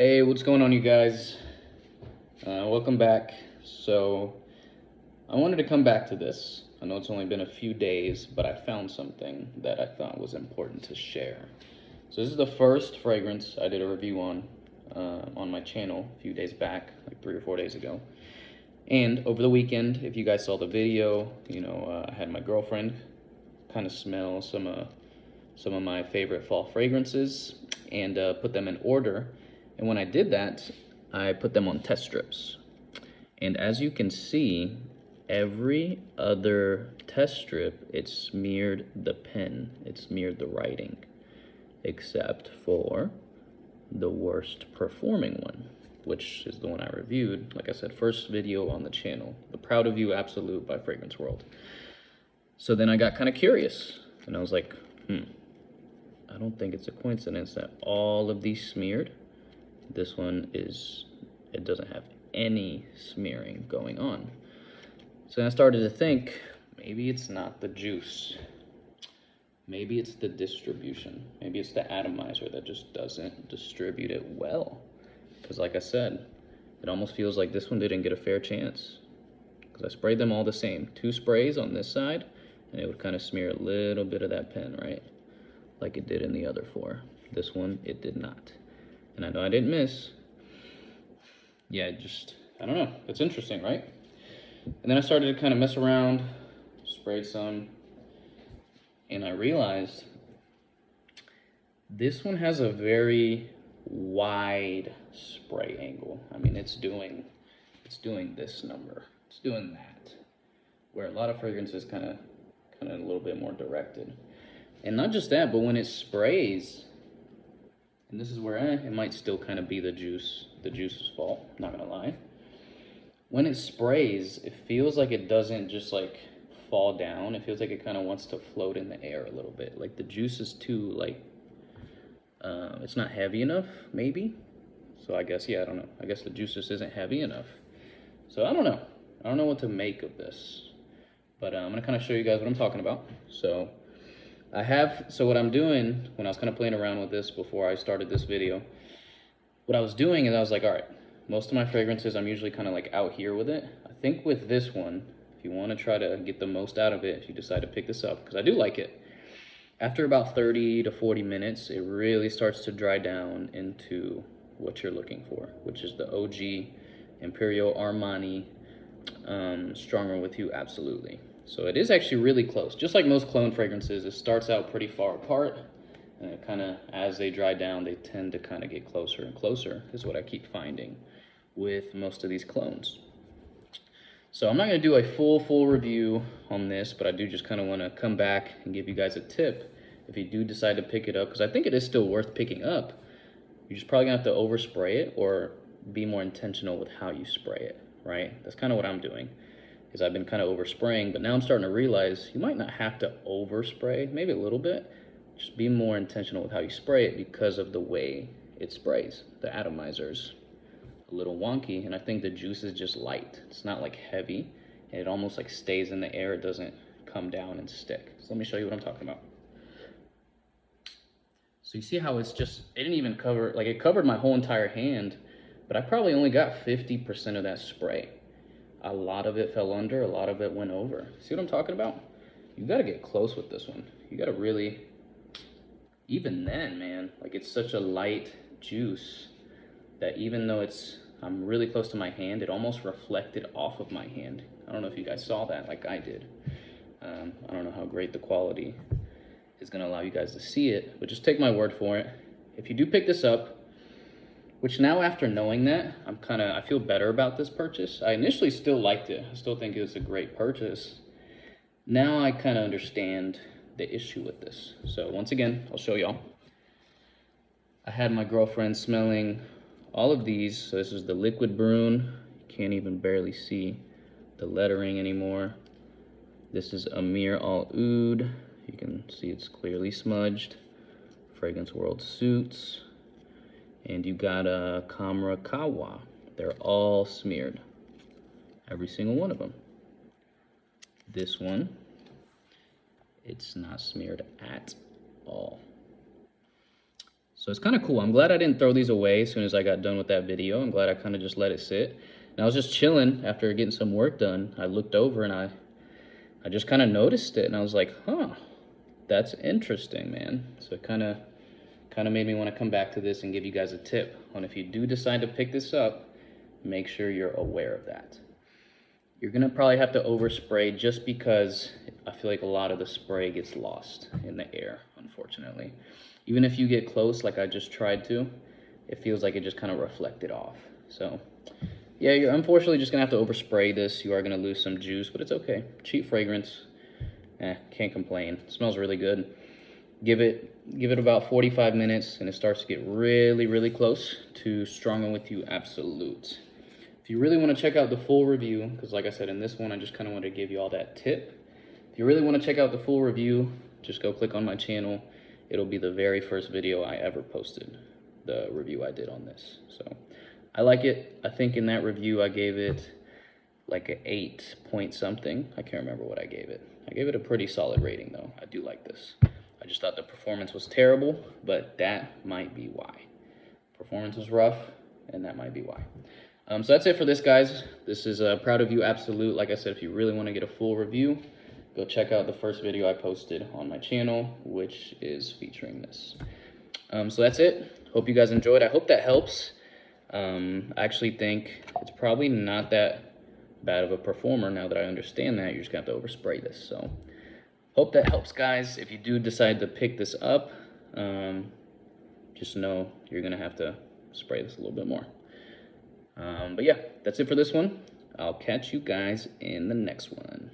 Hey, what's going on, you guys? Welcome back. So, I wanted to come back to this. I know it's only been a few days, but I found something that I thought was important to share. So, this is the first fragrance I did a review on my channel a few days back, like 3 or 4 days ago. And over the weekend, if you guys saw the video, I had my girlfriend kind of smell some of my favorite fall fragrances and put them in order. And when I did that, I put them on test strips. And as you can see, every other test strip, it smeared the pen, it smeared the writing, except for the worst performing one, which is the one I reviewed. Like I said, first video on the channel, the Proud of You Absolute by Fragrance World. So then I got kind of curious, and I was like, I don't think it's a coincidence that all of these smeared. This one it doesn't have any smearing going on. So then I started to think, maybe it's not the juice. Maybe it's the distribution. Maybe it's the atomizer that just doesn't distribute it well. Because like I said, it almost feels like this one didn't get a fair chance. Because I sprayed them all the same. 2 sprays on this side, and it would kind of smear a little bit of that pen, right? Like it did in the other 4. This one, it did not. And I know I didn't miss. Yeah, I don't know. It's interesting, right? And then I started to kind of mess around, sprayed some, and I realized this one has a very wide spray angle. I mean, it's doing this number. It's doing that. Where a lot of fragrances kind of a little bit more directed. And not just that, but when it sprays, and this is where it might still kind of be the juice's fault, not gonna lie. When it sprays, it feels like it doesn't just like fall down. It feels like it kind of wants to float in the air a little bit. Like the juice is too it's not heavy enough, maybe. So I guess, yeah, I don't know. I guess the juice just isn't heavy enough. So I don't know. I don't know what to make of this. But I'm gonna kind of show you guys what I'm talking about. So what I'm doing, when I was kind of playing around with this before I started this video, what I was doing is I was like, all right, most of my fragrances, I'm usually kind of like out here with it. I think with this one, if you want to try to get the most out of it, if you decide to pick this up, because I do like it, after about 30 to 40 minutes, it really starts to dry down into what you're looking for, which is the OG Imperial Armani Stronger With You Absolutely. So it is actually really close. Just like most clone fragrances, it starts out pretty far apart, and it kind of, as they dry down, they tend to kind of get closer and closer, is what I keep finding with most of these clones. So I'm not going to do a full review on this, but I do just kind of want to come back and give you guys a tip if you do decide to pick it up, because I think it is still worth picking up. You're just probably going to have to overspray it or be more intentional with how you spray it, right? That's kind of what I'm doing. Because I've been kind of overspraying, but now I'm starting to realize you might not have to overspray, maybe a little bit. Just be more intentional with how you spray it because of the way it sprays. The atomizer's a little wonky, and I think the juice is just light. It's not like heavy, and it almost like stays in the air. It doesn't come down and stick. So let me show you what I'm talking about. So you see how it didn't even cover, like it covered my whole entire hand, but I probably only got 50% of that spray. A lot of it fell under, a lot of it went over. See what I'm talking about? You gotta get close with this one. You gotta really, even then, man, like it's such a light juice that even though I'm really close to my hand, it almost reflected off of my hand. I don't know if you guys saw that like I did. I don't know how great the quality is gonna allow you guys to see it, but just take my word for it. If you do pick this up, which now after knowing that, I feel better about this purchase. I initially still liked it. I still think it was a great purchase. Now I kind of understand the issue with this. So once again, I'll show y'all. I had my girlfriend smelling all of these. So this is the Liquid Brune. You can't even barely see the lettering anymore. This is Amir Al Oud. You can see it's clearly smudged. Fragrance World Suits. And you got a Kawa. They're all smeared. Every single one of them. This one, it's not smeared at all. So it's kind of cool. I'm glad I didn't throw these away as soon as I got done with that video. I'm glad I kind of just let it sit. And I was just chilling after getting some work done. I looked over and I just kind of noticed it, and I was like, huh, that's interesting, man. So it kind of made me want to come back to this and give you guys a tip on if you do decide to pick this up, make sure you're aware of that. You're gonna probably have to overspray just because I feel like a lot of the spray gets lost in the air, unfortunately. Even if you get close, like I just tried to, it feels like it just kind of reflected off. So yeah, you're unfortunately just gonna have to overspray this. You are gonna lose some juice, but it's okay. Cheap fragrance, can't complain. It smells really good. Give it about 45 minutes and it starts to get really, really close to Strong and With You Absolute. If you really want to check out the full review, because like I said, in this one, I just kind of wanted to give you all that tip. If you really want to check out the full review, just go click on my channel. It'll be the very first video I ever posted, the review I did on this. So I like it. I think in that review, I gave it like an 8 point something. I can't remember what I gave it. I gave it a pretty solid rating though. I do like this. I just thought the performance was terrible, but that might be why. Performance was rough, and that might be why. So that's it for this, guys. This is Proud of You Absolute. Like I said, if you really want to get a full review, go check out the first video I posted on my channel, which is featuring this. So that's it. Hope you guys enjoyed. I hope that helps. I actually think it's probably not that bad of a performer now that I understand that. You're just going to have to overspray this. So hope that helps, guys. If you do decide to pick this up, just know you're going to have to spray this a little bit more. But yeah, that's it for this one. I'll catch you guys in the next one.